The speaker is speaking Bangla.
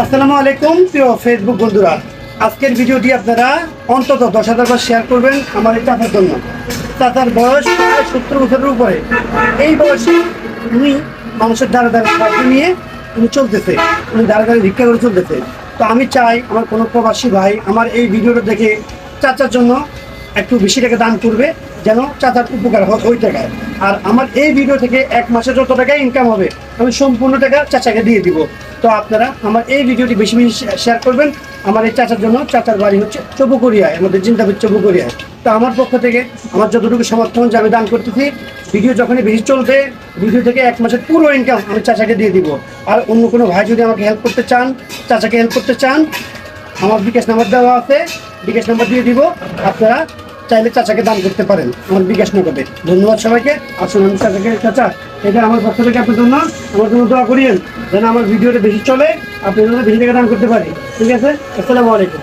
আসসালামু আলাইকুম প্রিয় ফেসবুক বন্ধুরা, আজকের ভিডিওটি আপনারা অন্তত 10,000 বার শেয়ার করবেন আমার এই চাচার জন্য। চাচার বয়স প্রায় 70 বছরের উপরে। এই বয়সে উনি মানুষের দ্বারা সাহায্য নিয়ে উনি চলতেছে, উনি দ্বারা ভিক্ষা করে চলতেছে। তো আমি চাই আমার কোনো প্রবাসী ভাই আমার এই ভিডিওটা দেখে চাচার জন্য একটু বেশি টাকা দান করবে, যেন চাচার উপকার হয় ওই টাকায়। আর আমার এই ভিডিও থেকে এক মাসে যত টাকা ইনকাম হবে আমি সম্পূর্ণ টাকা চাচাকে দিয়ে দিব। তো আপনারা আমার এই ভিডিওটি বেশি বেশি শেয়ার করবেন আমার এই চাচার জন্য। চাচার বাড়ি হচ্ছে চৌবুকরিয়ায়, আমাদের জিন্দাবাদ চৌবুকরিয়ায়। তো আমার পক্ষ থেকে আমার যতটুকু সমর্থন যে আমি দান করতেছি, ভিডিও যখনই বেশি চলবে ভিডিও থেকে এক মাসের পুরো ইনকাম আমি চাচাকে দিয়ে দিব। আর অন্য কোনো ভাই যদি আমাকে হেল্প করতে চান, চাচাকে হেল্প করতে চান, আমার বিকাশ নাম্বার দেওয়া আছে, বিকাশ নাম্বার দিয়ে দিব। আপনারা চাইলে চাচাকে দান করতে পারেন আমার বিকাশ নগদে। ধন্যবাদ সবাইকে। আসুন আমি চাচাকে, চাচা এটা আমার পক্ষ থেকে আপনার জন্য, আমার জন্য দোয়া করিয়েন যেন আমার ভিডিওটা বেশি চলে, আপনি যেন বেশি টাকা দান করতে পারি। ঠিক আছে, আসসালামু আলাইকুম।